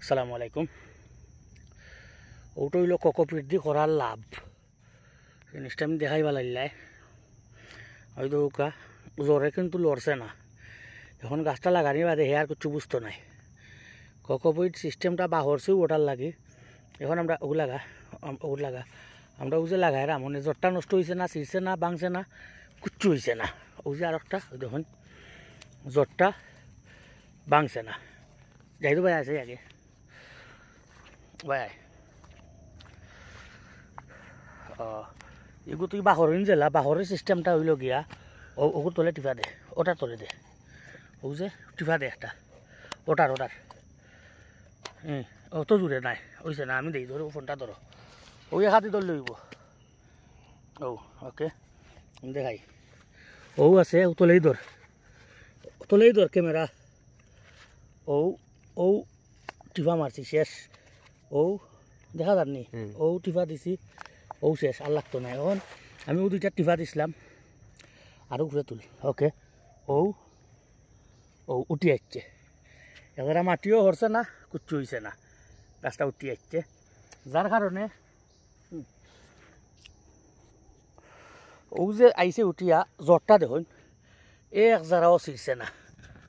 আসসালামু আলাইকুম। ওটা হইল কোকোপিট দিয়ে করার লাভ। জিনিসটা আমি দেখাই পালাইলাই হয়তো ওকা জ্বরে কিন্তু লড়ছে না। এখন গাছটা লাগানি বাদে হে আর কিছু বুঝতো নাই। কোকোপিট সিস্টেমটা বাহরছেও ওটার লাগে। এখন আমরা ওগুলাগা আমরা ও যে লাগাই মানে জ্বরটা নষ্ট হয়েছে না, ছিঁড়ছে না, ভাঙছে না, কিচ্ছু হয়েছে না। ও যে আর একটা দেখুন জ্বরটা ভাঙছে না। যাই তো ভাই আছে আগে ভাই এগুলো তুই বাহরিন জেলা বাহরের সিস্টেমটা হইল গিয়া ওগুলো তোলে টিফা দে, ওটার তোলে দে, ও যে টিফা দে একটা ওটার অত দূরে নাই হয়েছে না। আমি দেখি ধরো ফোনটা ধরো ওই হাতে ধর লইব। ও ওকে দেখাই ও আছে ও তোলেই ধর ক্যামেরা। ও ও টিফা মারছি শেষ। ও দেখা যাননি ও টিফা দিছি ও শেষ আর লাগতো না। এখন আমি ও দুইটা টিফা দিছিলাম আরও ঘুরে তুলি। ওকে ও ও উঠি আসছে এবারে মাটিও হরছে না, কিচ্ছু হয়েছে না, গাছটা উঠি আসছে। যার কারণে ও যে আইসে উঠিয়া জ্বরটা দেখুন এক জারাও ছিঁড়ছে না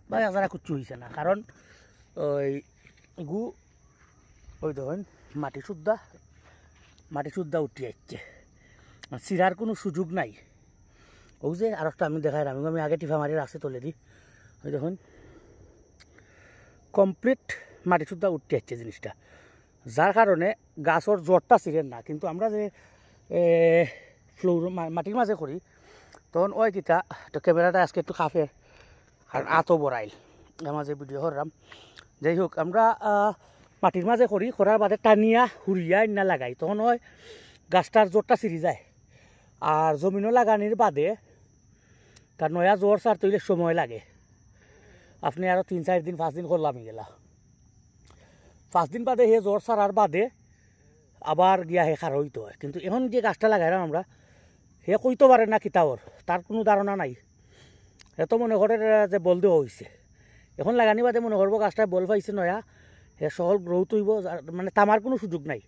বা এক জারা কিচ্ছু হয়েছে না। কারণ ওই গু ওই দেখুন মাটি শুদ্ধা উঠি আসছে, চিরার কোনো সুযোগ নাই। ও যে আর একটা আমি দেখাই আমি আগে টিফা মারি রাখছে তোলে দিই। ওই দেখুন কমপ্লিট মাটি শুদ্ধা উঠতে আসছে জিনিসটা। যার কারণে গাছর জ্বরটা ছিঁড়েন না। কিন্তু আমরা যে ফ্লোর মাটির মাঝে করি তখন ওই কিতা তো ক্যামেরাটা আজকে একটু খাফের আর আতো বড়াইল মাঝে ভিডিও করলাম। যাই হোক আমরা মাটির মাঝে করি করার বাদে টানিয়া হুড়িয়া না লাগাই তখন ওই গাছটার জ্বরটা ছিঁড়ি যায়। আর জমিনও লাগানির বাদে তার নয়া জ্বর সার তৈরি সময় লাগে। আপনি আরও 3-4 দিন 5 দিন করলাম গেলা 5 দিন বাদে হে জ্বর সারার বাদে আবার গিয়া হে খার হইতে হয়। কিন্তু এখন যে গাছটা লাগাইলাম আমরা হে কইতে পারে না কিতাবর, তার কোনো ধারণা নাই। এ তো মনে করে যে বল দেওয়া হয়েছে। এখন লাগানি বাদে মনে করবো গাছটা বল পাইছে নয়া হে সহল গ্রৌথ হইব, মানে তামার কোনো সুযোগ নাই।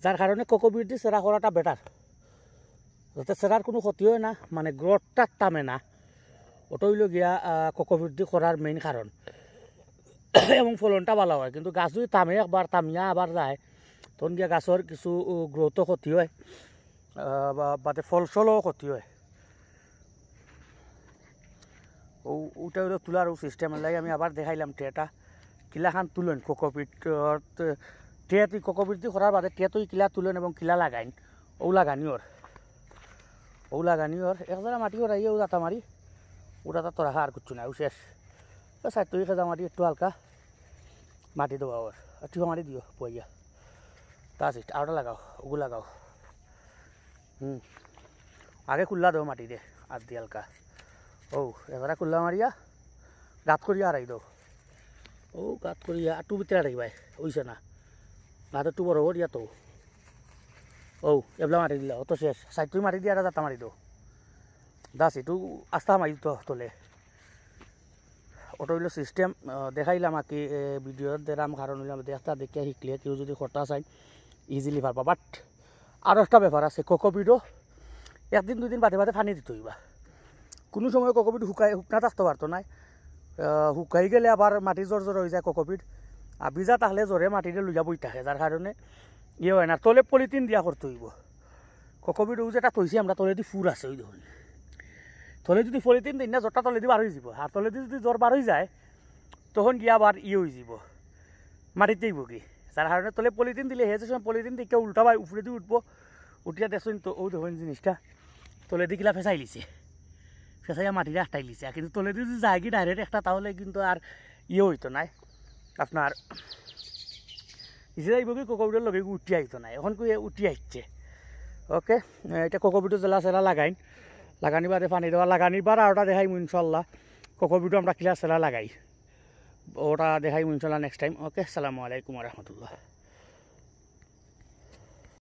যার কারণে কোকোপিট দিয়ে চেরা করাটা বেটার, যাতে চেরার কোনো ক্ষতি হয় না, মানে গ্রোথটা তামে না। ওটা হইল গিয়া কোকোপিট দিয়ে করার মেইন কারণ এবং ফলনটা ভালো হয়। কিন্তু গাছ যদি তামে একবার তামিয়া আবার যায় তখন গিয়া গাছের কিছু গ্রোথও ক্ষতি হয় বাদে ফলসলও ক্ষতি হয়। ওটা হইলো তোলার সিস্টেম লাগে আমি আবার দেখাইলাম ট্রেটা কিলাখান তুলেন কোকোপিট ট্রে তুই কোকোপিট দিয়ে করার বাদে ট্রে তুই কিলা তুলেন এবং কিলা লাগাইন ও লাগানিওর একজনা মাটি ওরাই ও দাতা মারি ওটা তো রাখা আর কিচ্ছু নাই। ও শেষ সাইড তুই খেজা মাটি একটু হালকা মাটি দেবো আবার টিফা মাটি দিও পইয়া তা আছে আরোটা লাগাও ওগুলো লাগাও। আগে কুল্লা দেবো মাটি দে আর দি হালকা ও এবারে কুল্লা মারিয়া গাত করিয়া হারাই দাও। ও গাত করিয়া আর টু ভিতরে হারাই ভাই হইছে না গাত একটু বড় দিয়া তো ও এবলা মাটি দিলা অত শেষ সাইড তুই মাটি দিয়া যাতা মারি দাও দাস একটু আস্থা মারি তো তোলে। ওটা হইল সিস্টেম দেখাইলাম আর কি ভিডিওর দেরাম কারণ হইলাম দেখতা দেখিয়া শিখলে কেউ যদি খরটা চাই ইজিলি পারবা। বাট আরও একটা ব্যাপার আছে কোকোপিটও 1 দিন 2 দিন বাদে বাদে পানি দিতে হইবা। কোনো সময় কোকোপিট শুকনা থাকতে পারতো না, শুকাই গেলে আবার মাটি জ্বর হয়ে যায় কোকোপিট আর ভিজা তাহলে জ্বরে মাটিতে লইয়া বই থাকে। যার কারণে ইয়ে হয় না, তলে পলিথিন দিয়া করতে হইব। কোকোপিট ও যেটা থইছি আমরা তলে দি ফুর আছে ওই দেখুন তলে যদি পলিথিন দিন না জ্বরটা তলে দি বার হয়ে যাব। আর তলে যদি জ্বর বার হয়ে যায় তখন গিয়া আবার ইয়ে হয়ে যাব মাটিতেই বকি। যার কারণে তলে পলিথিন দিলে হেসে সময় পলিথিন দিকে উল্টা ভাই উপরে দিয়ে উঠবো উঠিয়া দেখুন তো ও দেখুন জিনিসটা তলে দি কিলা ফেঁসাই লিছে ফেঁসাইয়া মাটিতে আটটাই লিছে। কিন্তু তলে দিয়ে যদি যায় কি ডাইরেক্ট একটা তাহলে কিন্তু আর ইয়ে হইতো নাই আপনার ইসে যাইব কি কোকোপিটের লগে উঠি আইতো না। এখন কি উঠি আসছে। ওকে এটা কোকোপিটের জেলা সেলা লাগানি বাদে পানি দেওয়া লাগানির বার ওটা দেখাই ইনশাল্লাহ। কোকোপিটও আমরা কিলা সেলা লাগাই ওটা দেখাই ইনশাল্লাহ নেক্সট টাইম। ওকে আসসালামু আলাইকুম রহমতুল্লাহ।